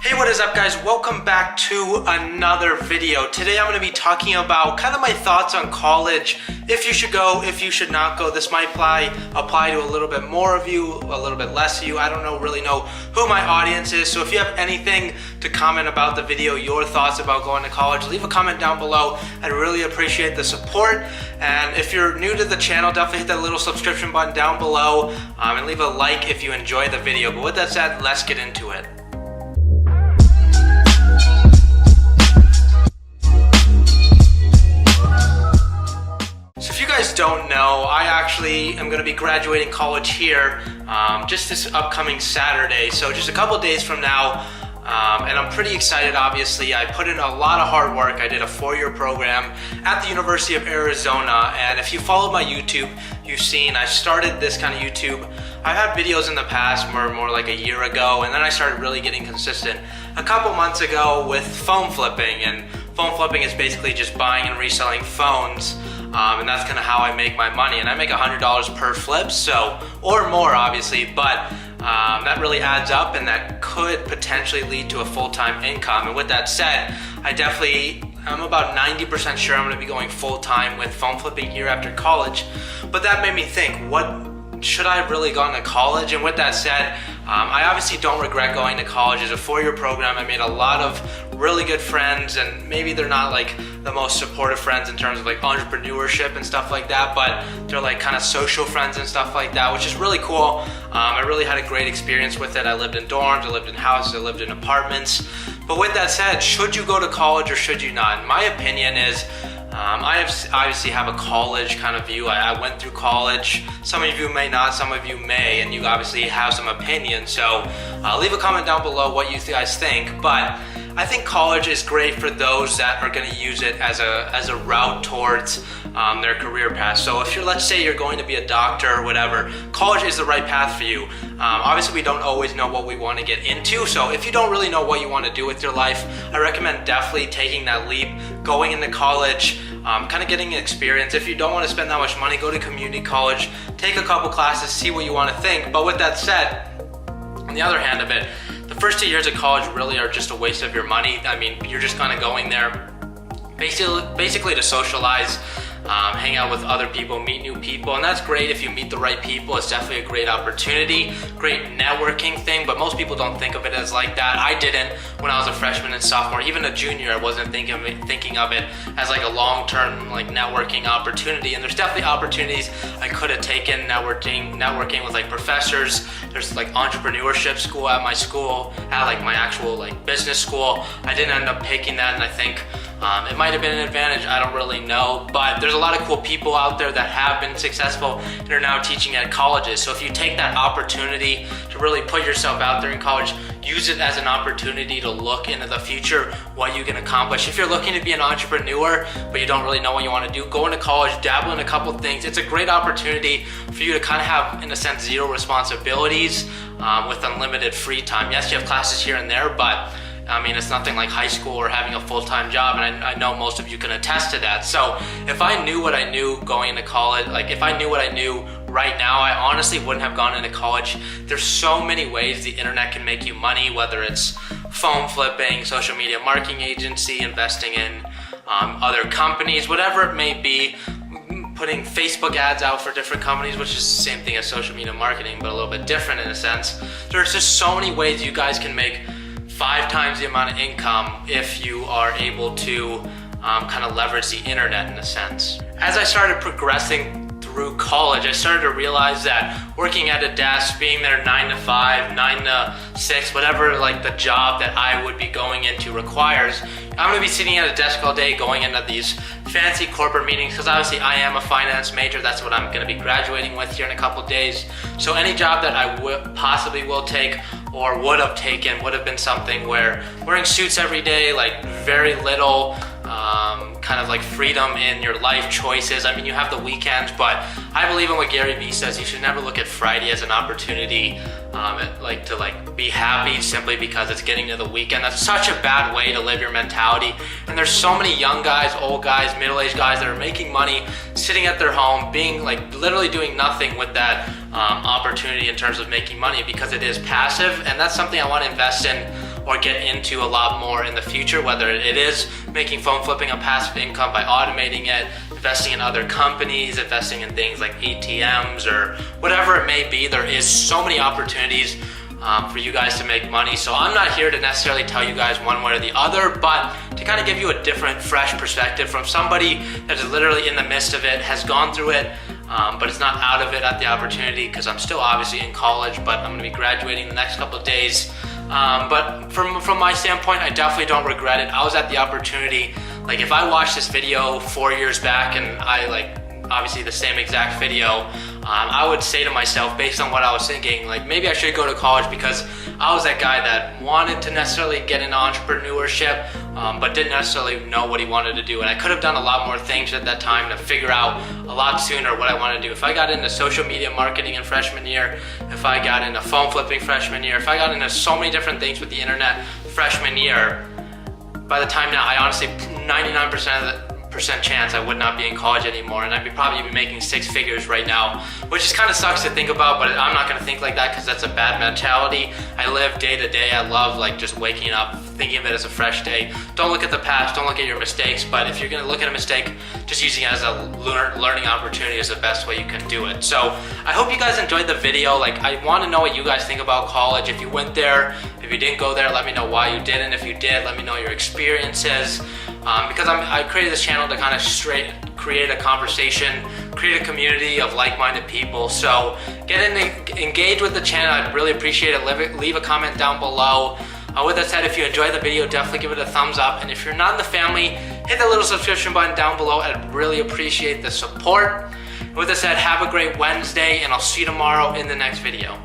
Hey, what is up guys? Welcome back to another video. Today I'm going to be talking about kind of my thoughts on college, if you should go, if you should not go. This might apply to a little bit more of you, a little bit less of you. I don't really know who my audience is, so if you have anything to comment about the video, your thoughts about going to college, leave a comment down below. I'd really appreciate the support. And if you're new to the channel, definitely hit that little subscription button down below and leave a like if you enjoy the video. But with that said, let's get into it. Don't know, I actually am going to be graduating college here just this upcoming Saturday, so just a couple days from now, and I'm pretty excited. Obviously, I put in a lot of hard work. I did a 4-year program at the University of Arizona, and if you follow my YouTube, you've seen I started this kind of YouTube. I've had videos in the past more like a year ago, and then I started really getting consistent a couple months ago with phone flipping, and phone flipping is basically just buying and reselling phones. And that's kind of how I make my money, and I make $100 per flip, so, or more obviously, but that really adds up, and that could potentially lead to a full-time income. And with that said, I'm about 90% sure I'm going to be going full-time with phone flipping here after college. But that made me think, should I have really gone to college? And with that said, I obviously don't regret going to college. It's a 4-year program. I made a lot of really good friends, and maybe they're not like the most supportive friends in terms of like entrepreneurship and stuff like that, but they're like kind of social friends and stuff like that, which is really cool. I really had a great experience with it. I lived in dorms, I lived in houses, I lived in apartments. But with that said, should you go to college or should you not? My opinion is, I obviously have a college kind of view. I went through college. Some of you may not, some of you may, and you obviously have some opinion. So leave a comment down below what you guys think. But I think college is great for those that are going to use it as a route towards their career path. So if let's say you're going to be a doctor or whatever, college is the right path for you. Obviously, we don't always know what we want to get into. So if you don't really know what you want to do with your life, I recommend definitely taking that leap, going into college, kind of getting experience. If you don't want to spend that much money, go to community college, take a couple classes, see what you want to think. But with that said, on the other hand of it, the first 2 years of college really are just a waste of your money. I mean, you're just kind of going there basically to socialize, hang out with other people, meet new people, and that's great if you meet the right people. It's definitely a great opportunity, great networking thing, but most people don't think of it as like that. I didn't when I was a freshman and sophomore, even a junior. I wasn't thinking of it as like a long-term like networking opportunity, and there's definitely opportunities I could have taken networking with like professors. There's like entrepreneurship school at my school, at like my actual like business school. I didn't end up taking that, and I think it might have been an advantage, I don't really know, but there's a lot of cool people out there that have been successful and are now teaching at colleges. So if you take that opportunity to really put yourself out there in college, use it as an opportunity to look into the future, what you can accomplish. If you're looking to be an entrepreneur, but you don't really know what you want to do, go into college, dabble in a couple things. It's a great opportunity for you to kind of have, in a sense, zero responsibilities with unlimited free time. Yes, you have classes here and there, but I mean, it's nothing like high school or having a full-time job, and I know most of you can attest to that. So if I knew what I knew going into college, like if I knew what I knew right now, I honestly wouldn't have gone into college. There's so many ways the internet can make you money, whether it's phone flipping, social media marketing agency, investing in other companies, whatever it may be, putting Facebook ads out for different companies, which is the same thing as social media marketing, but a little bit different in a sense. There's just so many ways you guys can make 5 times the amount of income if you are able to kind of leverage the internet in a sense. As I started progressing through college, I started to realize that working at a desk, being there 9 to 5, 9 to 6, whatever like the job that I would be going into requires, I'm gonna be sitting at a desk all day going into these fancy corporate meetings, because obviously I am a finance major. That's what I'm gonna be graduating with here in a couple days. So any job that I possibly will take or would have taken would have been something where wearing suits every day, like very little kind of like freedom in your life choices. I mean, you have the weekends, but I believe in what Gary Vee says. You should never look at Friday as an opportunity to be happy simply because it's getting to the weekend. That's such a bad way to live your mentality. And there's so many young guys, old guys, middle-aged guys that are making money sitting at their home, being like literally doing nothing with that opportunity in terms of making money, because it is passive, and that's something I want to invest in or get into a lot more in the future, whether it is making phone flipping a passive income by automating it, investing in other companies, investing in things like ATMs or whatever it may be. There is so many opportunities for you guys to make money. So I'm not here to necessarily tell you guys one way or the other, but to kind of give you a different, fresh perspective from somebody that is literally in the midst of it, has gone through it, but is not out of it at the opportunity, because I'm still obviously in college, but I'm gonna be graduating the next couple of days. But from my standpoint, I definitely don't regret it. I was at the opportunity. Like, if I watched this video 4 years back and I obviously the same exact video, I would say to myself, based on what I was thinking, like, maybe I should go to college, because I was that guy that wanted to necessarily get into entrepreneurship, but didn't necessarily know what he wanted to do. And I could have done a lot more things at that time to figure out a lot sooner what I want to do. If I got into social media marketing in freshman year, if I got into phone flipping freshman year, if I got into so many different things with the internet freshman year, by the time now, I honestly, 99% chance I would not be in college anymore, and I'd probably be making 6 figures right now, which just kind of sucks to think about, but I'm not going to think like that, because that's a bad mentality. I live day to day. I love just waking up, thinking of it as a fresh day. Don't look at the past, don't look at your mistakes, but if you're going to look at a mistake, just using it as a learning opportunity is the best way you can do it. So I hope you guys enjoyed the video. I want to know what you guys think about college. If you went there, if you didn't go there, let me know why you didn't. If you did, let me know your experiences. Because I created this channel to kind of create a conversation, create a community of like-minded people. So get in, engage with the channel. I'd really appreciate it. Leave a comment down below. With that said, if you enjoyed the video, definitely give it a thumbs up. And if you're not in the family, hit the little subscription button down below. I'd really appreciate the support. With that said, have a great Wednesday, and I'll see you tomorrow in the next video.